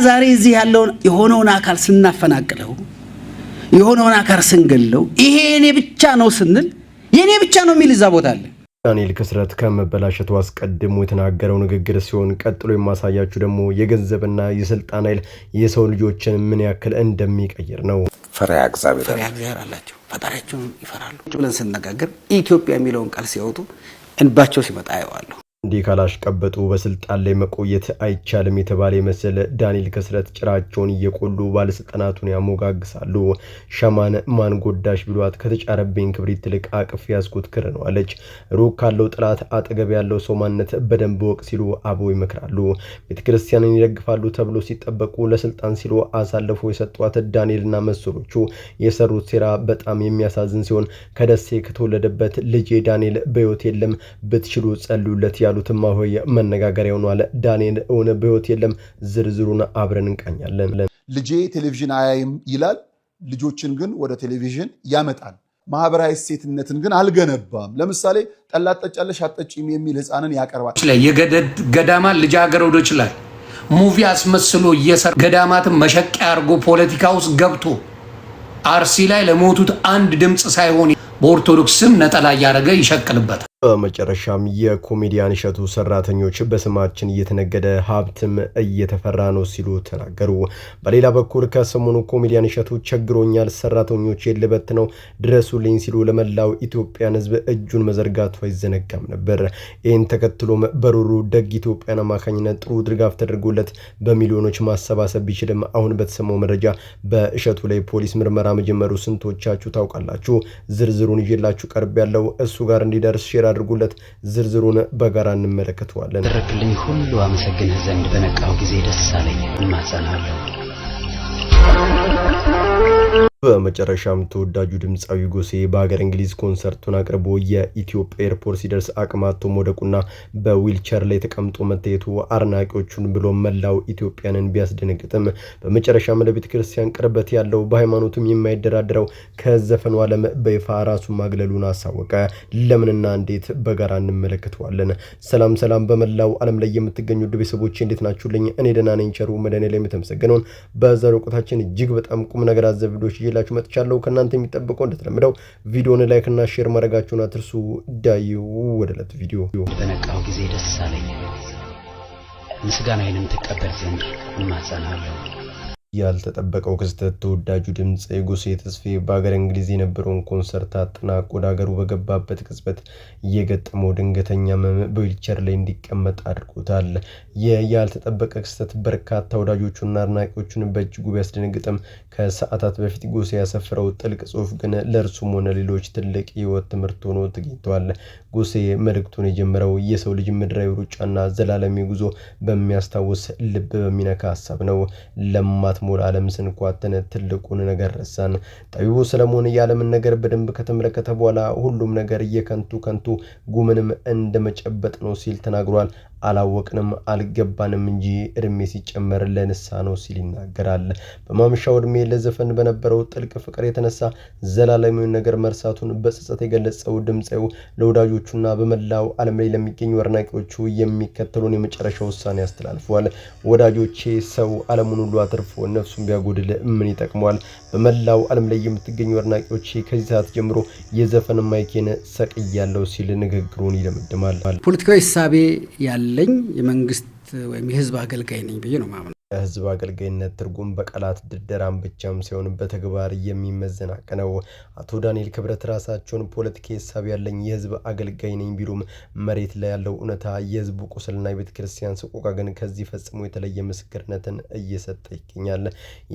ዛሬ እዚህ ያለውን የሆነውን አካል ስናፈናቅለው የሆነውን አካል ስንገለው ይሄ የኔ ብቻ ነው ስንል የኔ ብቻ ነው የሚል እዛ ቦታ አለ። ዳንኤል ክስረት ከመበላሸቱ አስቀድሞ የተናገረው ንግግር ሲሆን ቀጥሎ የማሳያችሁ ደግሞ የገንዘብና የስልጣን ኃይል የሰው ልጆችን ምን ያክል እንደሚቀይር ነው። ፈሪሃ እግዚአብሔር አላቸው፣ ፈጣሪያቸውን ይፈራሉ ብለን ስንነጋገር ኢትዮጵያ የሚለውን ቃል ሲያወጡ እንባቸው ሲመጣ አየዋለሁ። እንዲህ ካላሽቀበጡ በስልጣን ላይ መቆየት አይቻልም የተባለ ይመስል ዳንኤል ክስረት ጭራቸውን እየቆሉ ባለስልጣናቱን ያሞጋግሳሉ። ሸማን ማን ጎዳሽ ብሏት ከተጫረብኝ ክብሪት ትልቅ አቅፍ ያስኩት ክር ነው አለች። ሩቅ ካለው ጥላት አጠገብ ያለው ሰው ማንነት በደንብ ወቅ ሲሉ አበው ይመክራሉ። ቤተክርስቲያንን ይደግፋሉ ተብሎ ሲጠበቁ ለስልጣን ሲሉ አሳልፎ የሰጧት ዳንኤልና መሰሎቹ የሰሩት ሴራ በጣም የሚያሳዝን ሲሆን ከደሴ ከተወለደበት ልጅ ዳንኤል በህይወት የለም ብትችሉ ጸልዩለት ያሉትማ ሆይ መነጋገሪያው ነው አለ። ዳንኤል እውን በህይወት የለም? ዝርዝሩን አብረን እንቃኛለን። ልጄ ቴሌቪዥን አያይም ይላል፣ ልጆችን ግን ወደ ቴሌቪዥን ያመጣል። ማህበራዊ ሴትነትን ግን አልገነባም። ለምሳሌ ጠላ ጠጫለሽ አጠጪም የሚል ህፃንን ያቀርባል። የገደድ ገዳማት ልጃገረዶች ላይ ሙቪ አስመስሎ እየሰራ ገዳማትን መሸቂያ አድርጎ ፖለቲካ ውስጥ ገብቶ አርሲ ላይ ለሞቱት አንድ ድምፅ ሳይሆን በኦርቶዶክስ ስም ነጠላ እያደረገ ይሸቅልበታል። በመጨረሻም የኮሜዲያን እሸቱ ሰራተኞች በስማችን እየተነገደ ሀብትም እየተፈራ ነው ሲሉ ተናገሩ። በሌላ በኩል ከሰሞኑ ኮሜዲያን እሸቱ ቸግሮኛል፣ ሰራተኞች የልበት ነው ድረሱልኝ ሲሉ ለመላው ኢትዮጵያን ህዝብ እጁን መዘርጋቱ አይዘነጋም ነበር። ይህን ተከትሎም በሩሩ ደግ ኢትዮጵያን አማካኝነት ጥሩ ድጋፍ ተደርጎለት በሚሊዮኖች ማሰባሰብ ቢችልም አሁን በተሰማው መረጃ በእሸቱ ላይ ፖሊስ ምርመራ መጀመሩ ስንቶቻችሁ ታውቃላችሁ? ዝርዝሩን ይዤላችሁ ቀርብ ያለው እሱ ጋር እንዲደርስ ሼር አድርጉለት። ዝርዝሩን በጋራ እንመለከተዋለን። ተረክልኝ ሁሉ አመሰግንህ ዘንድ በነቃው ጊዜ ደስ አለኝ እማጸናለሁ። በመጨረሻም ተወዳጁ ድምጻዊ ጎሴ በሀገር እንግሊዝ ኮንሰርቱን አቅርቦ የኢትዮጵያ ኤርፖርት ሲደርስ አቅማቶ መውደቁና በዊልቸር ላይ ተቀምጦ መታየቱ አድናቂዎቹን ብሎ መላው ኢትዮጵያንን ቢያስደነግጥም በመጨረሻም ለቤተክርስቲያን ቅርበት ያለው በሃይማኖቱም የማይደራደረው ከዘፈኑ ዓለም በይፋ ራሱን ማግለሉን አሳወቀ። ለምንና እንዴት በጋራ እንመለከተዋለን። ሰላም በመላው ዓለም ላይ የምትገኙ ቤተሰቦቼ እንዴት ናችሁልኝ? እኔ ደህና ነኝ። ቸሩ መድኃኔዓለም የተመሰገነውን በዛሬው ቆይታችን እጅግ በጣም ቁም ነገር አዘል ቪዲዮዎች ይዤላችሁ መጥቻለሁ። ከናንተ የሚጠበቀው እንደተለመደው ቪዲዮውን ላይክ እና ሼር ማድረጋችሁን አትርሱ። ዳዩ ወደ ዕለቱ ቪዲዮ። በነቃው ጊዜ ደስ አለኝ ምስጋናዬንም ተቀበል ዘንድ እማጸናለሁ። ያልተጠበቀው ክስተት ተወዳጁ ድምጻዊ ጎሴ ተስፋዬ በሀገር እንግሊዝ የነበረውን ኮንሰርት አጠናቆ ወደ ሀገሩ በገባበት ቅጽበት የገጠመው ድንገተኛ ህመም በዊልቸር ላይ እንዲቀመጥ አድርጎታል። ያልተጠበቀ ክስተት በርካታ ወዳጆቹና አድናቂዎቹን በእጅጉ ቢያስደነግጥም ከሰዓታት በፊት ጎሴ ያሰፈረው ጥልቅ ጽሑፍ ግን ለእርሱም ሆነ ሌሎች ትልቅ የህይወት ትምህርት ሆኖ ተገኝቷል። ጎሴ መልእክቱን የጀመረው የሰው ልጅ ምድራዊ ሩጫና ዘላለማዊ ጉዞ በሚያስታውስ ልብ በሚነካ ሀሳብ ነው። ለማት ሞላ ዓለም ስንኳተን ትልቁን ነገር ረሳን። ጠቢቡ ሰለሞን የዓለምን ነገር በደንብ ከተመለከተ በኋላ ሁሉም ነገር የከንቱ ጉምንም እንደመጨበጥ ነው ሲል ተናግሯል። አላወቅንም አልገባንም እንጂ እድሜ ሲጨመር ለንስሐ ነው ሲል ይናገራል። በማምሻው እድሜ ለዘፈን በነበረው ጥልቅ ፍቅር የተነሳ ዘላለማዊ ነገር መርሳቱን በጸጸት የገለጸው ድምጻዊው ለወዳጆቹና በመላው ዓለም ላይ ለሚገኙ አድናቂዎቹ የሚከተሉን የመጨረሻ ውሳኔ አስተላልፏል። ወዳጆቼ ሰው ዓለሙን ሁሉ አትርፎ ነፍሱን ቢያጎድል ምን ይጠቅመዋል? በመላው ዓለም ላይ የምትገኙ አድናቂዎቼ ከዚህ ሰዓት ጀምሮ የዘፈን ማይኬን ሰቅያለሁ ሲል ንግግሩን ይደመድማል። ፖለቲካዊ ሐሳቤ ያለኝ የመንግስት ወይም የህዝብ አገልጋይ ነኝ ብዬ ነው ማምነው። ህዝብ አገልጋይነት ትርጉም በቃላት ድርደራም ብቻም ሳይሆን በተግባር የሚመዘን ሀቅ ነው። አቶ ዳንኤል ክብረት ራሳቸውን ፖለቲካዊ ሐሳብ ያለኝ የህዝብ አገልጋይ ነኝ ቢሉም መሬት ላይ ያለው እውነታ የህዝቡ ቁስልና የቤተክርስቲያን ሰቆቃ ግን ከዚህ ፈጽሞ የተለየ ምስክርነትን እየሰጠ ይገኛል።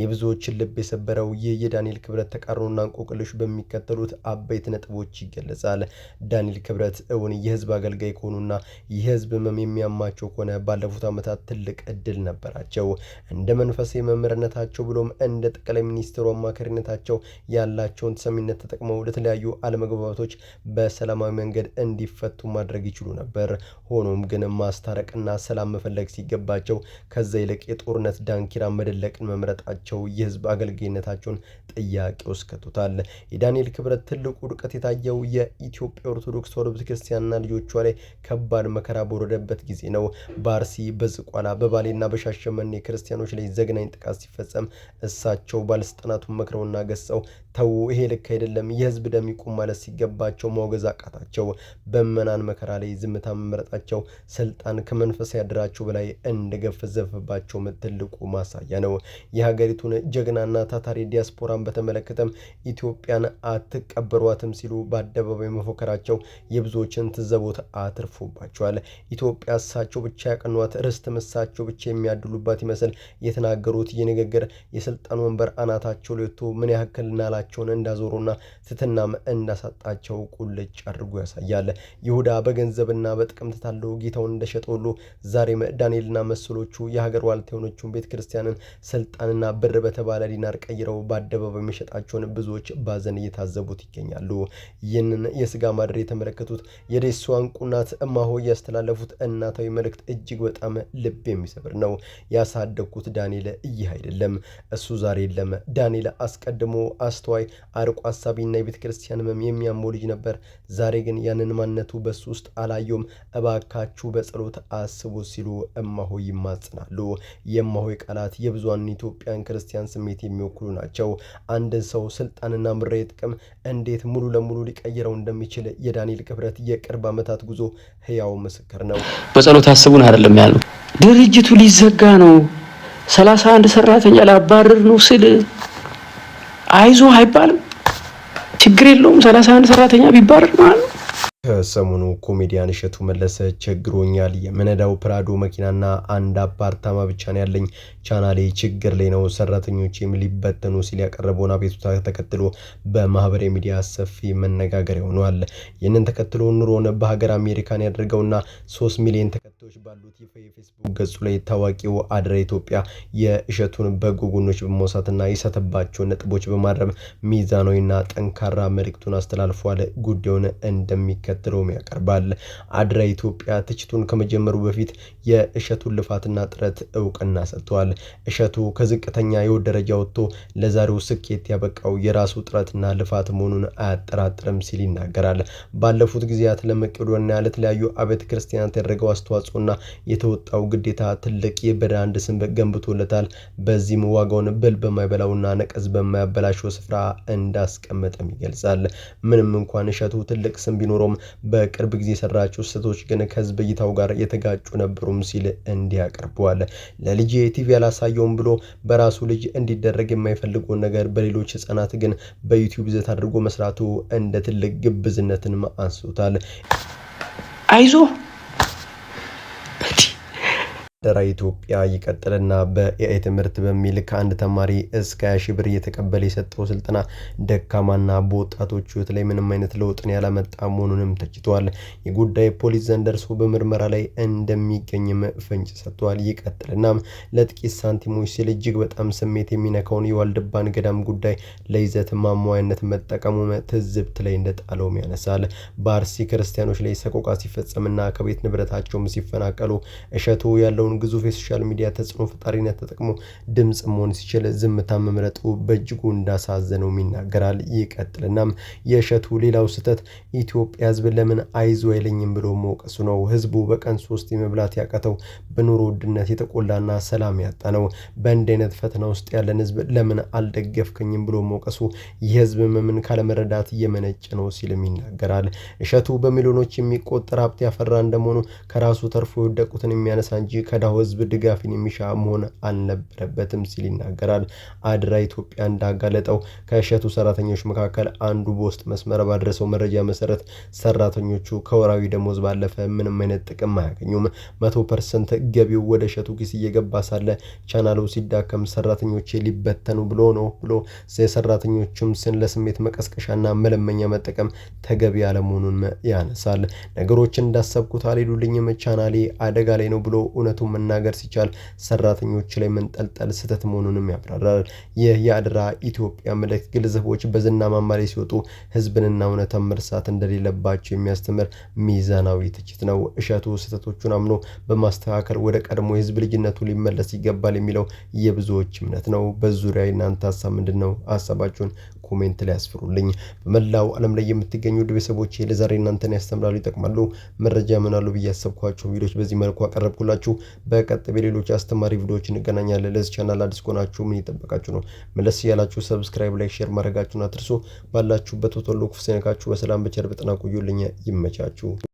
የብዙዎችን ልብ የሰበረው ይህ የዳንኤል ክብረት ተቃርኖና እንቆቅልሽ በሚከተሉት አበይት ነጥቦች ይገለጻል። ዳንኤል ክብረት እውን የህዝብ አገልጋይ ከሆኑና የህዝብ ህመም የሚያማቸው ከሆነ ባለፉት ዓመታት ትልቅ እድል ነበራቸው። እንደ መንፈሳዊ መምህርነታቸው ብሎም እንደ ጠቅላይ ሚኒስትሩ አማካሪነታቸው ያላቸውን ተሰሚነት ተጠቅመው ለተለያዩ አለመግባባቶች በሰላማዊ መንገድ እንዲፈቱ ማድረግ ይችሉ ነበር። ሆኖም ግን ማስታረቅና ሰላም መፈለግ ሲገባቸው ከዛ ይልቅ የጦርነት ዳንኪራ መደለቅን መምረጣቸው የህዝብ አገልጋይነታቸውን ጥያቄ ውስጥ ከቶታል። የዳንኤል ክብረት ትልቁ ውድቀት የታየው የኢትዮጵያ ኦርቶዶክስ ተዋሕዶ ቤተክርስቲያንና ልጆቿ ላይ ከባድ መከራ በወረደበት ጊዜ ነው። በአርሲ፣ በዝቋላ፣ በባሌና በሻሸመኔ ክርስቲያኖች ላይ ዘግናኝ ጥቃት ሲፈጸም እሳቸው ባለስልጣናቱን መክረውና ገሰው ተው ይሄ ልክ አይደለም የህዝብ ደም ይቁም ማለት ሲገባቸው ማውገዝ አቃታቸው። በመናን መከራ ላይ ዝምታ መምረጣቸው ስልጣን ከመንፈሳዊ አድራቸው በላይ እንደገፈዘፈባቸው ትልቁ ማሳያ ነው። የሀገሪቱን ጀግናና ታታሪ ዲያስፖራን በተመለከተም ኢትዮጵያን አትቀበሯትም ሲሉ በአደባባይ መፎከራቸው የብዙዎችን ትዘቦት አትርፎባቸዋል። ኢትዮጵያ እሳቸው ብቻ ያቀኗት ርስት እሳቸው ብቻ የሚያድሉባት ይመስል የተናገሩት የንግግር የስልጣን ወንበር አናታቸው ለቶ ምን ያክል ናላቸውን እንዳዞሩና ትትናም እንዳሳጣቸው ቁልጭ አድርጎ ያሳያል። ይሁዳ በገንዘብና በጥቅም ተታለው ጌታውን እንደሸጠሉ ዛሬም ዳንኤልና መሰሎቹ የሀገር ዋልታ የሆነችውን ቤተክርስቲያንን ስልጣንና ብር በተባለ ዲናር ቀይረው በአደባባይ መሸጣቸውን ብዙዎች ባዘን እየታዘቡት ይገኛሉ። ይህንን የስጋ ማድር የተመለከቱት የደሷ እንቁናት እማሆ ያስተላለፉት እናታዊ መልእክት እጅግ በጣም ልብ የሚሰብር ነው። ያሳደግኩት ዳንኤል ይህ አይደለም፣ እሱ ዛሬ የለም። ዳንኤል አስቀድሞ አስተዋይ፣ አርቆ አሳቢና የቤተክርስቲያን ሕመም የሚያመው ልጅ ነበር። ዛሬ ግን ያንን ማንነቱ በሱ ውስጥ አላየውም። እባካችሁ በጸሎት አስቡ ሲሉ እማሆ ይማጽናሉ። የእማሆይ ቃላት የብዙሃን ኢትዮጵያን ክርስቲያን ስሜት የሚወክሉ ናቸው። አንድን ሰው ስልጣንና ምራዊ ጥቅም እንዴት ሙሉ ለሙሉ ሊቀይረው እንደሚችል የዳንኤል ክብረት የቅርብ ዓመታት ጉዞ ህያው ምስክር ነው። በጸሎት አስቡን አይደለም ያለው፣ ድርጅቱ ሊዘጋ ነው 31 ሰራተኛ ላባረር ነው ስል አይዞ አይባልም። ችግር የለውም 31 ሰራተኛ ቢባረር ማለት ነው። ከሰሞኑ ኮሜዲያን እሸቱ መለሰ ቸግሮኛል፣ የምነዳው ፕራዶ መኪናና አንድ አፓርታማ ብቻ ነው ያለኝ፣ ቻናሌ ችግር ላይ ነው፣ ሰራተኞቼም ሊበተኑ ሲል ያቀረበውን አቤቱታ ተከትሎ በማህበራዊ ሚዲያ ሰፊ መነጋገሪያ ሆኗል። ይህንን ተከትሎ ኑሮን በሀገር አሜሪካን ያደርገውና 3 ሚሊዮን ተከታዮች ባሉት የፌስቡክ ገጹ ላይ ታዋቂው አድራ ኢትዮጵያ የእሸቱን በጎ ጎኖች በመውሳትና የሳተባቸውን ነጥቦች በማረም ሚዛናዊና ጠንካራ መልእክቱን አስተላልፏል። ጉዳዩን እንደሚከተለውም ያቀርባል። አድራ ኢትዮጵያ ትችቱን ከመጀመሩ በፊት የእሸቱን ልፋትና ጥረት እውቅና ሰጥቷል። እሸቱ ከዝቅተኛ የህይወት ደረጃ ወጥቶ ለዛሬው ስኬት ያበቃው የራሱ ጥረትና ልፋት መሆኑን አያጠራጥርም ሲል ይናገራል። ባለፉት ጊዜያት ለመቄዶንያ ለተለያዩ አብያተ ክርስቲያናት ያደረገው አስተዋጽኦና የተወጣው ግዴታ ትልቅ የብራንድ ስም ገንብቶለታል። በዚህም ዋጋውን ብል በማይበላውና ነቀዝ በማያበላሸው ስፍራ እንዳስቀመጠም ይገልጻል። ምንም እንኳን እሸቱ ትልቅ ስም ቢኖረውም በቅርብ ጊዜ የሰራቸው ስህተቶች ግን ከህዝብ እይታው ጋር የተጋጩ ነበሩም ሲል እንዲያቀርበዋል። ለልጄ ቲቪ ያላሳየውም ብሎ በራሱ ልጅ እንዲደረግ የማይፈልገውን ነገር በሌሎች ህፃናት ግን በዩቲዩብ ይዘት አድርጎ መስራቱ እንደ ትልቅ ግብዝነትን አንስቶታል። አይዞ አድራ ኢትዮጵያ ይቀጥልና በኤአይ ትምህርት በሚል ከአንድ ተማሪ እስከ 20 ሺህ ብር እየተቀበለ የሰጠው ስልጠና ደካማና በወጣቶች ህይወት ላይ ምንም አይነት ለውጥን ያላመጣ መሆኑንም ተችቷል። የጉዳይ ፖሊስ ዘንድ ደርሶ በምርመራ ላይ እንደሚገኝም ፍንጭ ሰጥቷል። ይቀጥልና ለጥቂት ሳንቲሞች ሲል እጅግ በጣም ስሜት የሚነካውን የዋልድባን ገዳም ጉዳይ ለይዘት ማሟያነት መጠቀሙ ትዝብት ላይ እንደጣለውም ያነሳል። በአርሲ ክርስቲያኖች ላይ ሰቆቃ ሲፈጸምና ከቤት ንብረታቸውም ሲፈናቀሉ እሸቱ ያለውን ግዙፍ የሶሻል ሚዲያ ተጽዕኖ ፈጣሪነት ተጠቅሞ ድምጽ መሆን ሲችል ዝምታ መምረጡ በእጅጉ እንዳሳዘነውም ይናገራል። ይቀጥልናም የእሸቱ ሌላው ስህተት ኢትዮጵያ ህዝብ ለምን አይዞ አይለኝም ብሎ መውቀሱ ነው። ህዝቡ በቀን 3 የመብላት ያቀተው በኑሮ ውድነት የተቆላና ሰላም ያጣ ነው። በእንዲህ አይነት ፈተና ውስጥ ያለን ህዝብ ለምን አልደገፍከኝም ብሎ መውቀሱ የህዝብ መምን ካለመረዳት እየመነጨ ነው ሲልም ይናገራል። እሸቱ በሚሊዮኖች የሚቆጠር ሀብት ያፈራ እንደመሆኑ ከራሱ ተርፎ የወደቁትን የሚያነሳ እንጂ ከዳው ህዝብ ድጋፍን የሚሻ መሆን አልነበረበትም ሲል ይናገራል። አድራ ኢትዮጵያ እንዳጋለጠው ከእሸቱ ሰራተኞች መካከል አንዱ በውስጥ መስመር ባደረሰው መረጃ መሰረት ሰራተኞቹ ከወራዊ ደሞዝ ባለፈ ምንም አይነት ጥቅም አያገኙም። 100% ገቢው ወደ እሸቱ ኪስ እየገባ ሳለ ቻናሉ ሲዳከም ሰራተኞቼ ሊበተኑ ብሎ ነው ብሎ የሰራተኞቹም ስን ለስሜት መቀስቀሻና መለመኛ መጠቀም ተገቢ ያለመሆኑን ያነሳል። ነገሮችን እንዳሰብኩት አልሄዱልኝም፣ ቻናሌ አደጋ ላይ ነው ብሎ እውነቱን መናገር ሲቻል ሰራተኞች ላይ መንጠልጠል ስህተት መሆኑንም ያብራራል። ይህ የአድራ ኢትዮጵያ መልእክት ግለሰቦች በዝና ማማ ላይ ሲወጡ ህዝብንና እውነትን መርሳት እንደሌለባቸው የሚያስተምር ሚዛናዊ ትችት ነው። እሸቱ ስህተቶቹን አምኖ በማስተካከል ወደ ቀድሞ የህዝብ ልጅነቱ ሊመለስ ይገባል የሚለው የብዙዎች እምነት ነው። በዙሪያ እናንተ ሀሳብ ምንድን ነው? ሀሳባችሁን ኮሜንት ላይ አስፍሩልኝ። በመላው ዓለም ላይ የምትገኙ ውድ ቤተሰቦቼ ለዛሬ እናንተን ያስተምራሉ፣ ይጠቅማሉ፣ መረጃ ምናሉ ብዬ ያሰብኳቸው ቪዲዮዎች በዚህ መልኩ አቀረብኩላችሁ። በቀጣይ በሌሎች አስተማሪ ቪዲዮዎች እንገናኛለን። ለዚህ ቻናል አዲስ ከሆናችሁ ምን ይጠበቃችሁ ነው? መለስ ያላችሁ ሰብስክራይብ፣ ላይክ፣ ሼር ማድረጋችሁን አትርሱ። ባላችሁበት ሁሉ ክፉ ሳይነካችሁ በሰላም በቸር በጤና ቆዩልኝ። ይመቻችሁ።